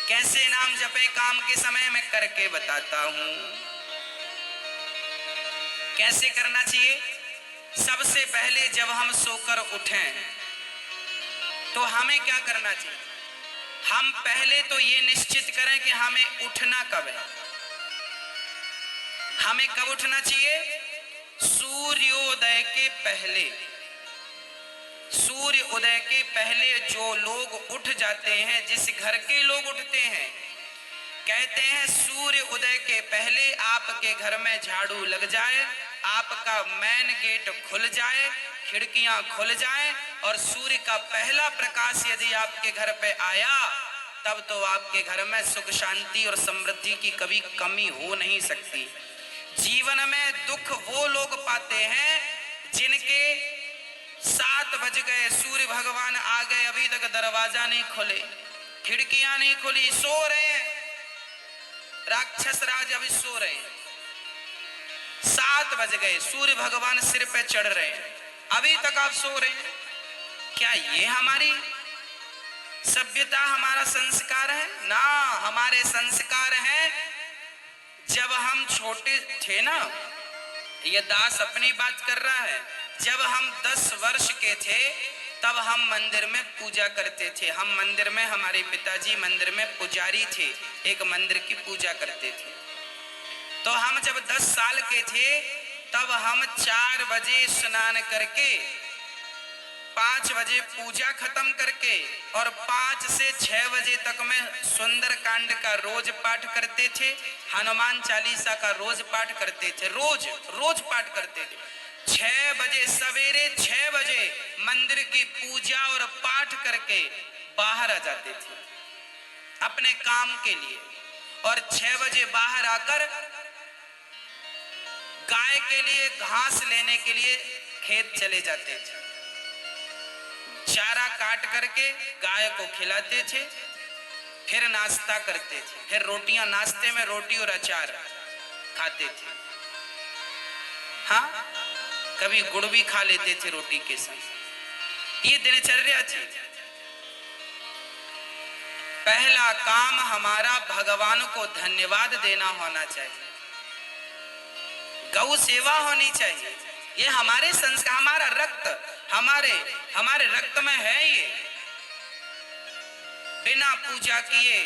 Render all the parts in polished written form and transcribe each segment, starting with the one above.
कैसे नाम जपे काम के समय मैं करके बताता हूं। कैसे करना चाहिए? सबसे पहले जब हम सोकर उठें तो हमें क्या करना चाहिए? हम पहले तो ये निश्चित करें कि हमें उठना कब है। हमें कब उठना चाहिए? सूर्योदय के पहले। सूर्य उदय के पहले जो लोग उठ जाते हैं, जिस घर के लोग उठते हैं, कहते हैं सूर्य उदय के पहले आपके घर में झाड़ू लग जाए, आपका मेन गेट खुल जाए, खिड़कियां खुल जाएं और सूर्य का पहला प्रकाश यदि आपके घर पे आया, तब तो आपके घर में सुख शांति और समृद्धि की कभी कमी हो नहीं सकती। जीवन में दुख वो लोग पाते हैं जिनके 7 बज गए, सूर्य भगवान आ गए, अभी तक दरवाजा नहीं खुले, खिड़कियां नहीं खुली, सो रहे हैं, राक्षस राज अभी सो रहे हैं। 7 बज गए, सूर्य भगवान सिर पे चढ़ रहे हैं, अभी तक आप सो रहे हैं। क्या ये हमारी सभ्यता, हमारा संस्कार है? ना, हमारे संस्कार हैं जब हम छोटे थे ना, ये दास अपनी बात कर रहा है, जब हम 10 वर्ष के थे तब हम मंदिर में पूजा करते थे। हम मंदिर में, हमारे पिताजी मंदिर में पुजारी थे, एक मंदिर की पूजा करते थे। तो हम जब 10 साल के थे तब हम 4 बजे स्नान करके, 5 बजे पूजा खत्म करके और 5 से 6 बजे तक में सुंदर कांड का रोज पाठ करते थे, हनुमान चालीसा का रोज पाठ करते थे, रोज पाठ करते थे। 6 बजे, सवेरे 6 बजे मंदिर की पूजा और पाठ करके बाहर आ जाते थे अपने काम के लिए, और 6 बजे बाहर आकर गाय के लिए घास लेने के लिए खेत चले जाते थे। चारा काट करके गाय को खिलाते थे, फिर नाश्ता करते थे, फिर रोटियां, नाश्ते में रोटी और अचार खाते थे। हाँ, कभी गुड़ भी खा लेते थे रोटी के साथ। ये दिनचर्या थी। पहला काम हमारा भगवान को धन्यवाद देना होना चाहिए, गौ सेवा होनी चाहिए। ये हमारे संस्कार, हमारा रक्त, हमारे रक्त में है। ये बिना पूजा किए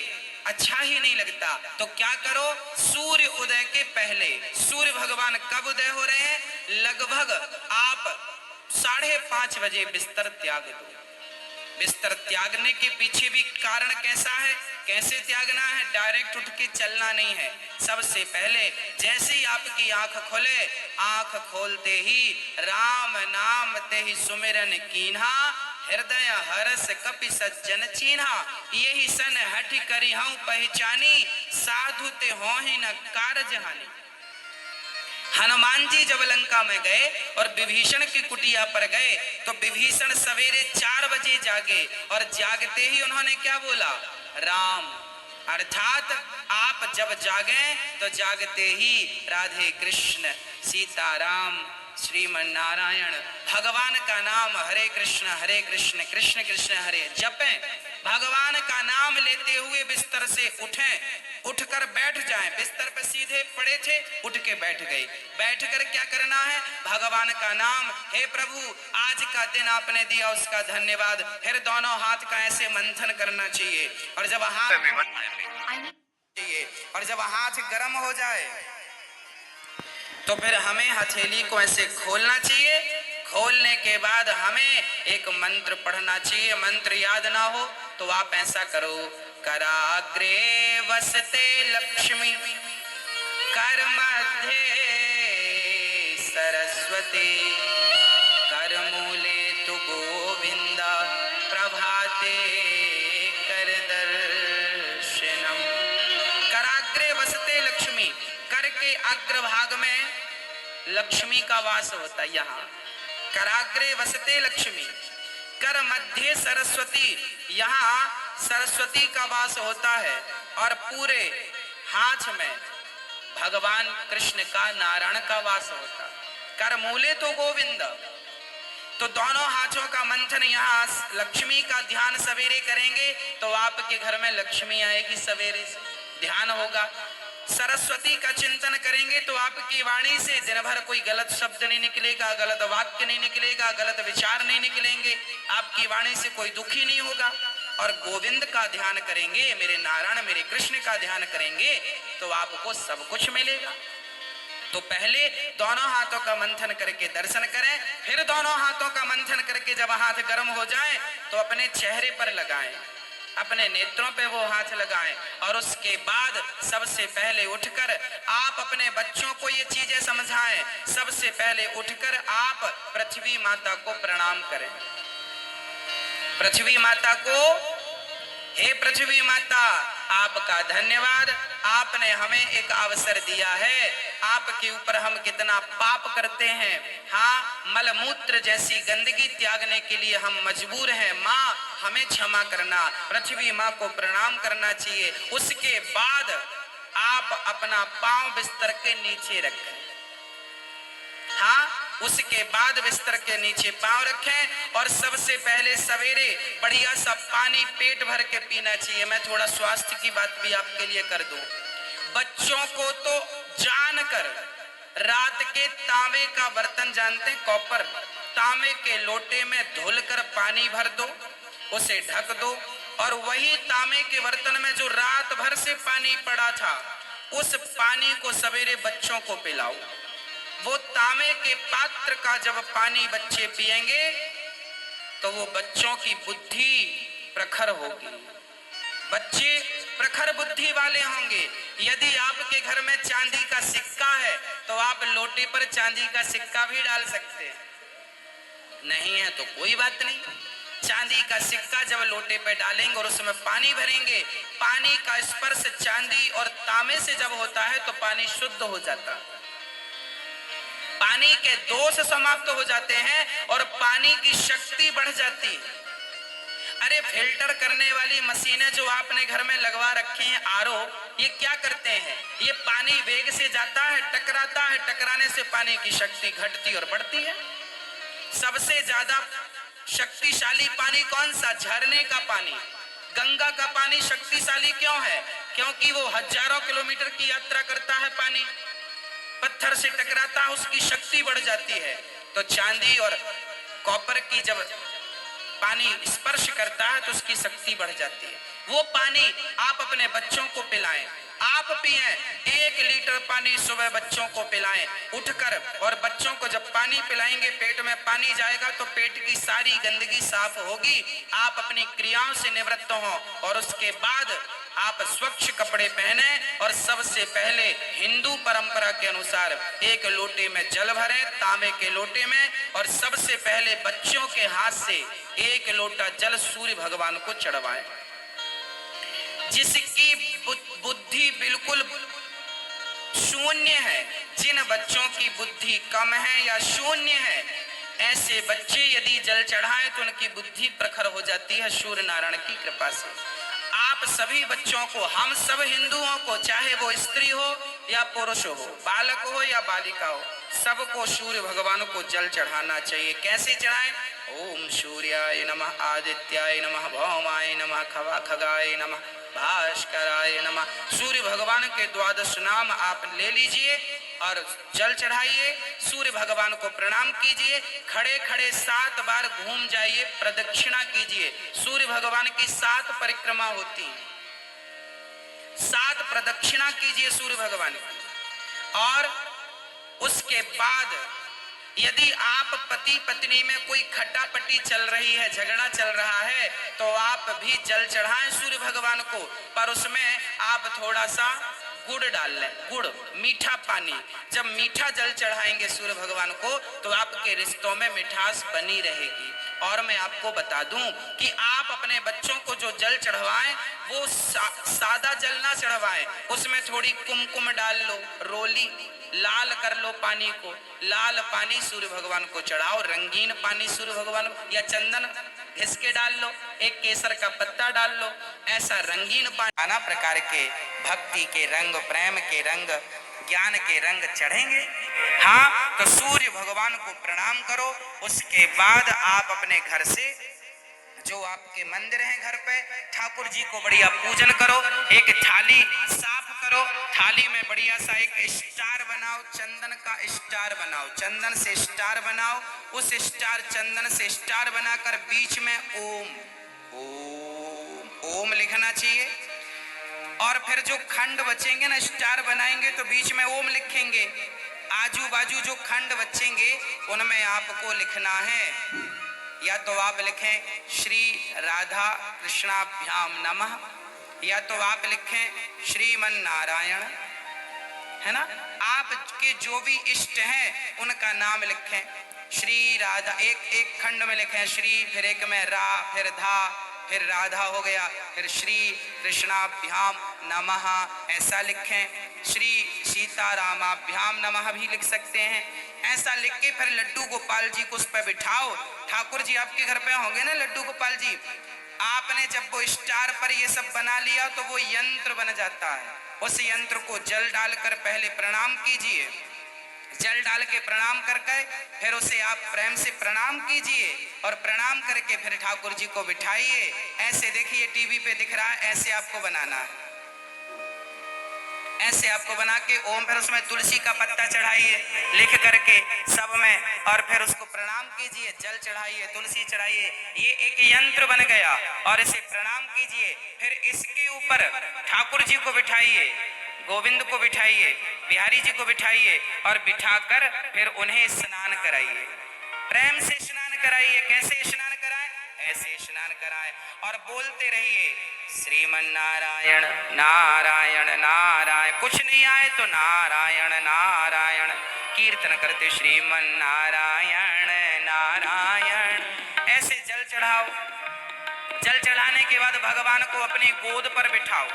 अच्छा ही नहीं लगता। तो क्या करो, सूर्य उदय के पहले, सूर्य भगवान कब उदय हो रहे हैं? लगभग आप 5:30 बजे बिस्तर त्याग दो। बिस्तर त्यागने के पीछे भी कारण कैसा है, कैसे त्यागना है? डायरेक्ट उठ के चलना नहीं है। सबसे पहले जैसे ही आपकी आंख खुले, आंख खोलते ही राम नाम ते ही सुमिरन कीन्हा, हृदय हरस कपि सज्जन चीन्हा, यही सन हठ करी हूं पहचानी, साधु ते हो ही न कारज हानि। हनुमान जी जब लंका में गए और विभीषण की कुटिया पर गए तो विभीषण सवेरे 4 बजे जागे, और जागते ही उन्होंने क्या बोला? राम। अर्थात आप जब जागे तो जागते ही राधे कृष्ण, सीताराम, श्रीमन नारायण, भगवान का नाम हरे कृष्ण कृष्ण कृष्ण हरे जपें। भगवान का नाम लेते हुए बिस्तर से उठें, उठकर बैठ जाएं। बिस्तर पर सीधे पड़े थे, उठ के बैठ गए। बैठकर क्या करना है? भगवान का नाम, हे प्रभु आज का दिन आपने दिया उसका धन्यवाद। फिर दोनों हाथ का ऐसे मंथन करना चाहिए, और जब हाथ गर्म हो जाए तो फिर हमें हथेली को ऐसे खोलना चाहिए। खोलने के बाद हमें एक मंत्र पढ़ना चाहिए। मंत्र याद ना हो तो आप ऐसा करो, कराग्रे वसते लक्ष्मी, कर मध्य सरस्वती, कर मूले तु गोविंदा, प्रभाते कर दर्शनम। कराग्रे वसते लक्ष्मी, कर के अग्रभाग में लक्ष्मी का वास होता है। यहाँ कराग्रे वसते लक्ष्मी, कर मध्य सरस्वती, यहाँ सरस्वती का वास होता है, और पूरे हाथ में भगवान कृष्ण का, नारायण का वास होता है। कर मूले तो गोविंद, तो दोनों हाथों का मंथन, यहाँ लक्ष्मी का ध्यान सवेरे करेंगे तो आपके घर में लक्ष्मी आएगी, सवेरे से ध्यान होगा। सरस्वती का चिंतन करेंगे तो आपकी वाणी से दिन भर कोई गलत शब्द नहीं निकलेगा, गलत वाक्य नहीं निकलेगा, गलत विचार नहीं निकलेंगे, आपकी वाणी से कोई दुखी नहीं होगा। और गोविंद का ध्यान करेंगे, मेरे नारायण मेरे कृष्ण का ध्यान करेंगे तो आपको सब कुछ मिलेगा। तो पहले दोनों हाथों का मंथन करके दर्शन करें, फिर दोनों हाथों का मंथन करके जब हाथ गर्म हो जाए तो अपने चेहरे पर लगाएं, अपने नेत्रों पे वो हाथ लगाएं। और उसके बाद सबसे पहले उठकर आप अपने बच्चों को ये चीजें समझाएं। सबसे पहले उठकर आप पृथ्वी माता को प्रणाम करें। पृथ्वी माता को, हे पृथ्वी माता, आपका धन्यवाद, आपने हमें एक अवसर दिया है। आपके ऊपर हम कितना पाप करते हैं, हाँ, मलमूत्र जैसी गंदगी त्यागने के लिए हम मजबूर हैं। माँ, हमें क्षमा करना। पृथ्वी माँ को प्रणाम करना चाहिए। उसके बाद आप अपना पांव बिस्तर के नीचे रखें, हाँ, उसके बाद बिस्तर के नीचे पांव रखें। और सबसे पहले सवेरे बढ़िया सा पानी पेट भर के पीना चाहिए। मैं थोड़ा स्वास्थ्य की बात भी आपके लिए कर दूं। बच्चों को तो जानकर रात के तांबे का बर्तन जानते हैं, कॉपर, तांबे के लोटे में धुलकर पानी भर दो, उसे ढक दो और वही तांबे के बर्तन में जो रात भर से पानी पड़ा था उस पानी को सवेरे बच्चों को पिलाओ। वो तांबे के पात्र का जब पानी बच्चे पिएंगे तो वो बच्चों की बुद्धि प्रखर होगी, बच्चे प्रखर बुद्धि वाले होंगे। यदि आपके घर में चांदी का सिक्का है तो आप लोटे पर चांदी का सिक्का भी डाल सकते हैं, नहीं है तो कोई बात नहीं। चांदी का सिक्का जब लोटे पे डालेंगे और उसमें पानी भरेंगे, पानी का स्पर्श चांदी और तांबे से जब होता है तो पानी शुद्ध हो जाता है, पानी के दोष समाप्त हो जाते हैं और पानी की शक्ति बढ़ जाती है। अरे फिल्टर करने वाली मशीनें जो आपने घर में लगवा रखी हैं, आरओ, ये क्या करते हैं? ये पानी वेग से जाता है, टकराता है, टकराने से पानी की शक्ति घटती और बढ़ती है। सबसे ज्यादा शक्तिशाली पानी कौन सा? झरने का पानी। गंगा का पानी शक्तिशाली क्यों है? क्योंकि वो हजारों किलोमीटर की यात्रा करता है, पानी पत्थर से टकराता है, उसकी शक्ति बढ़ जाती है। तो चांदी और कॉपर की जब पानी स्पर्श करता है तो उसकी शक्ति बढ़ जाती है। वो पानी आप अपने बच्चों को पिलाएं, आप पिएं। 1 लीटर पानी सुबह बच्चों को पिलाएं उठकर। और बच्चों को जब पानी पिलाएंगे, पेट में पानी जाएगा तो पेट की सारी गंदगी साफ होगी, आप अपनी क्रियाओं से निवृत्त हों। और उसके बाद आप स्वच्छ कपड़े पहने और सबसे पहले हिंदू परंपरा के अनुसार 1 लोटे में जल भरें, तांबे के लोटे में, और सबसे पहले बच्चों के हाथ से 1 लोटा जल सूर्य भगवान को चढ़वाएं। जिसकी बुद्धि बिल्कुल शून्य है, जिन बच्चों की बुद्धि कम है या शून्य है, ऐसे बच्चे यदि जल चढ़ाएं तो उनकी बुद्धि प्रखर हो जाती है सूर्य नारायण की कृपा से। आप सभी बच्चों को, हम सब हिंदुओं को, चाहे वो स्त्री हो या पुरुष हो, बालक हो या बालिका हो, सबको सूर्य भगवान को जल चढ़ाना चाहिए। कैसे चढ़ाएं? ओम सूर्याय नमः, आदित्याय नमः, भौमाय नमः, खगाय नमः, भास्कराय नमः। सूर्य भगवान के 12 नाम आप ले लीजिए और जल चढ़ाइए, सूर्य भगवान को प्रणाम कीजिए, खड़े खड़े 7 बार घूम जाइए, प्रदक्षिणा कीजिए। सूर्य भगवान की 7 परिक्रमा होती है, 7 प्रदक्षिणा कीजिए सूर्य भगवान। और उसके बाद यदि आप पति पत्नी में कोई खटापटी चल रही है, झगड़ा चल रहा है, तो आप भी जल चढ़ाएं सूर्य भगवान को, पर उसमें आप थोड़ा सा गुड़ डाल लें, गुड़, मीठा पानी। जब मीठा जल चढ़ाएंगे सूर्य भगवान को तो आपके रिश्तों में मिठास बनी रहेगी। और मैं आपको बता दूं कि आप अपने बच्चों को जो जल चढ़वाएं वो सादा जल ना चढ़वाएं, उसमें थोड़ी कुमकुम डाल लो, रोली लाल कर लो पानी को, लाल पानी सूर्य भगवान को चढ़ाओ, रंगीन पानी सूर्य भगवान को, या चंदन घिस के डाल लो, एक केसर का पत्ता डाल लो, ऐसा रंगीन पानी। नाना प्रकार के भक्ति के रंग, प्रेम के रंग ज्ञान के रंग चढ़ेंगे। हाँ, तो सूर्य भगवान को प्रणाम करो। उसके बाद आप अपने घर से जो आपके मंदिर हैं घर पे, ठाकुर जी को बढ़िया पूजन करो। एक थाली साफ करो, थाली में बढ़िया सा एक स्टार बनाओ, चंदन का स्टार बनाओ, चंदन से स्टार बनाओ। उस स्टार, चंदन से स्टार बनाकर बीच में ओम ओम ओम लिखना चाहिए। और फिर जो खंड बचेंगे ना, स्टार बनाएंगे तो बीच में ओम लिखेंगे। आजू बाजू जो खंड बचेंगे उनमें आपको लिखना है, या तो आप लिखें श्री राधा कृष्णाभ्याम नमः, या तो आप लिखें श्रीमन नारायण, है ना। आपके जो भी इष्ट हैं उनका नाम लिखें। श्री राधा, एक खंड में लिखें श्री, फिर एक में रा, फिर धा, फिर राधा हो गया, फिर श्री कृष्णाभ्याम नमः ऐसा लिखें। श्री सीतारामाभ्याम नमः भी लिख सकते हैं। ऐसा लिख के फिर लड्डू गोपाल जी को उस पर बिठाओ। ठाकुर जी आपके घर पे होंगे ना लड्डू गोपाल जी, आपने जब वो स्टार पर ये सब बना लिया तो वो यंत्र बन जाता है। उस यंत्र को जल डालकर पहले प्रणाम कीजिए, जल डाल के प्रणाम करके फिर उसे आप प्रेम से प्रणाम कीजिए, और प्रणाम करके फिर ठाकुर जी को बिठाइए। ऐसे देखिए टीवी पे दिख रहा है, ऐसे आपको बनाना है, ऐसे आपको बना के ओम, फिर उसमें तुलसी का पत्ता चढ़ाइए लिख करके सब में, और फिर उसको प्रणाम कीजिए, जल चढ़ाइए, तुलसी चढ़ाइए। ये एक यंत्र बन गया, और इसे प्रणाम कीजिए। फिर इसके ऊपर ठाकुर जी को बिठाइए, गोविंद को बिठाइए, बिहारी जी को बिठाइए, और बिठाकर फिर उन्हें स्नान कराइए, प्रेम से स्नान कराइए। कैसे स्नान कराएं? ऐसे स्नान कराएं, और बोलते रहिए श्रीमन नारायण नारायण नारायण, कुछ नहीं आए तो नारायण नारायण, कीर्तन करते श्रीमन नारायण नारायण। ऐसे जल चढ़ाओ। जल चढ़ाने के बाद भगवान को अपनी गोद पर बिठाओ,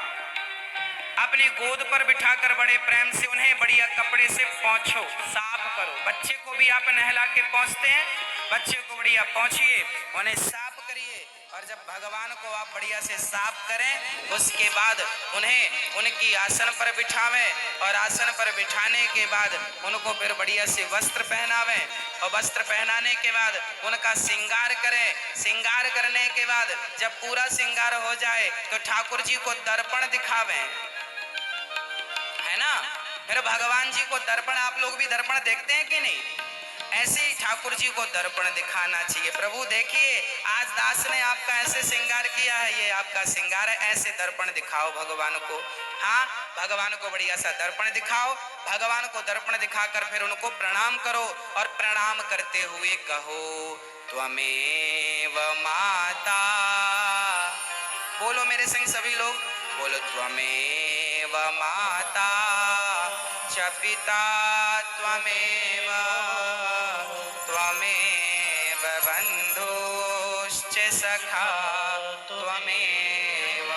अपनी गोद पर बिठाकर बड़े प्रेम से उन्हें बढ़िया कपड़े से पोंछो, साफ करो। बच्चे को भी आप नहला के पोंछते हैं, बच्चे को बढ़िया पोंछिए, उन्हें साफ करिए। और जब भगवान को आप बढ़िया से साफ करें, उसके बाद उन्हें उनकी आसन पर बिठावें, और आसन पर बिठाने के बाद उनको फिर बढ़िया से वस्त्र पहनावें, और वस्त्र पहनाने के बाद उनका श्रृंगार करें। श्रृंगार करने के बाद जब पूरा श्रृंगार हो जाए तो ठाकुर जी को दर्पण दिखावें, है ना। फिर भगवान जी को दर्पण, आप लोग भी दर्पण देखते हैं कि नहीं? ऐसे ही ठाकुर जी को दर्पण दिखाना चाहिए। प्रभु देखिए आज दास ने आपका ऐसे श्रृंगार किया है, ये आपका श्रृंगार है, ऐसे दर्पण दिखाओ भगवान को। हाँ, भगवान को बढ़िया सा दर्पण दिखाओ। भगवान को दर्पण दिखाकर फिर उनको प्रणाम करो, और प्रणाम करते हुए कहो त्वमेव माता। बोलो मेरे संग सभी लोग, बोलो त्वमेव माता च पिता त्वमेव, त्वमेव बन्धुश्च सखा त्वमेव,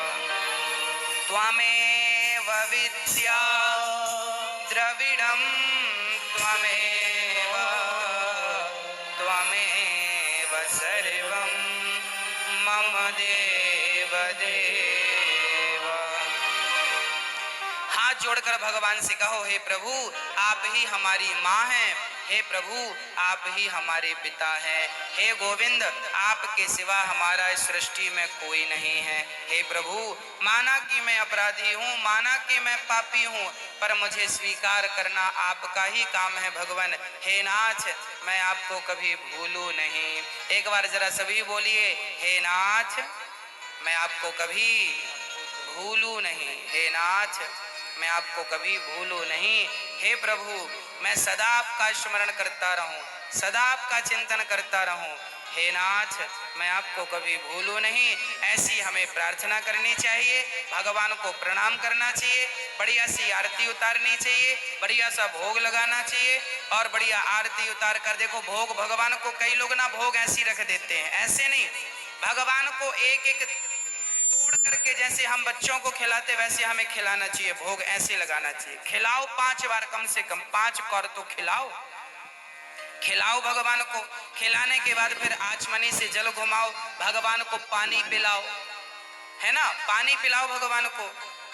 त्वमेव विद्या द्रविणं त्वमेव, त्वमेव सर्वं मम देव देव। हाथ जोड़कर भगवान से कहो हे प्रभु आप ही हमारी माँ हैं, हे प्रभु आप ही हमारे पिता हैं, हे गोविंद आपके सिवा हमारा इस सृष्टि में कोई नहीं है। हे प्रभु माना कि मैं अपराधी हूँ, माना कि मैं पापी हूँ, पर मुझे स्वीकार करना आपका ही काम है भगवान। हे नाथ मैं आपको कभी भूलूं नहीं। एक बार जरा सभी बोलिए, हे नाथ मैं आपको कभी भूलूं नहीं, हे नाथ मैं आपको कभी भूलूं नहीं। हे प्रभु मैं सदा आपका स्मरण करता रहूं, सदा आपका चिंतन करता रहूं। हे नाथ मैं आपको कभी भूलूं नहीं। ऐसी हमें प्रार्थना करनी चाहिए, भगवान को प्रणाम करना चाहिए, बढ़िया सी आरती उतारनी चाहिए, बढ़िया सा भोग लगाना चाहिए, और बढ़िया आरती उतार कर देखो भोग भगवान को, कई लोग ना भोग ऐसी रख देते हैं, ऐसे नहीं, भगवान को एक एक तोड़ करके जैसे हम बच्चों को खिलाते वैसे हमें खिलाना चाहिए, भोग ऐसे लगाना चाहिए। खिलाओ 5 बार, कम से कम 5 कौर तो खिलाओ, खिलाओ भगवान को। खिलाने के बाद फिर आचमनी से जल घुमाओ, भगवान को पानी पिलाओ, है ना, पानी पिलाओ भगवान को।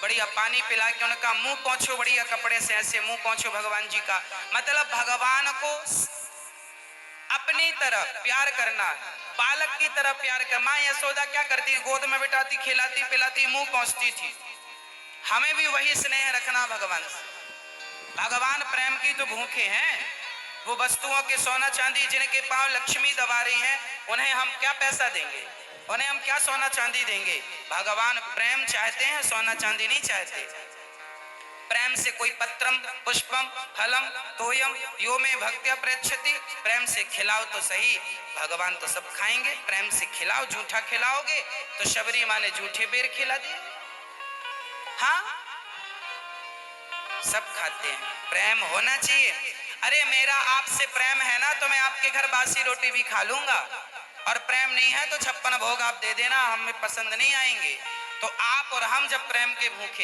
बढ़िया पानी पिला के उनका मुंह पोंछो, बढ़िया कपड़े से ऐसे मुंह पोंछो भगवान जी का। मतलब भगवान को अपनी तरफ प्यार करना है, बालक की तरफ प्यार कर। माँ यशोदा क्या करती, गोद में बिठाती, खिलाती पिलाती, मुंह पहुंचती थी। हमें भी वही स्नेह रखना भगवान से। भगवान प्रेम की तो भूखे हैं। वो वस्तुओं के सोना चांदी जिनके पांव लक्ष्मी दबा रही हैं, उन्हें हम क्या पैसा देंगे, उन्हें हम क्या सोना चांदी देंगे। भगवान प्रेम चाहते हैं, सोना चांदी नहीं चाहते। प्रेम से कोई पत्रम पुष्पम फलम तोयम यो में भक्त्या प्रेक्षति, प्रेम से खिलाओ तो सही, भगवान तो सब खाएंगे। प्रेम से खिलाओ, झूठा खिलाओगे तो शबरी माँ ने झूठे बेर खिला दिए। हाँ, सब खाते हैं, प्रेम होना चाहिए। अरे मेरा आपसे प्रेम है ना तो मैं आपके घर बासी रोटी भी खा लूंगा, और प्रेम नहीं है तो 56 भोग आप दे देना, हमें पसंद नहीं आएंगे। तो आप और हम जब प्रेम के भूखे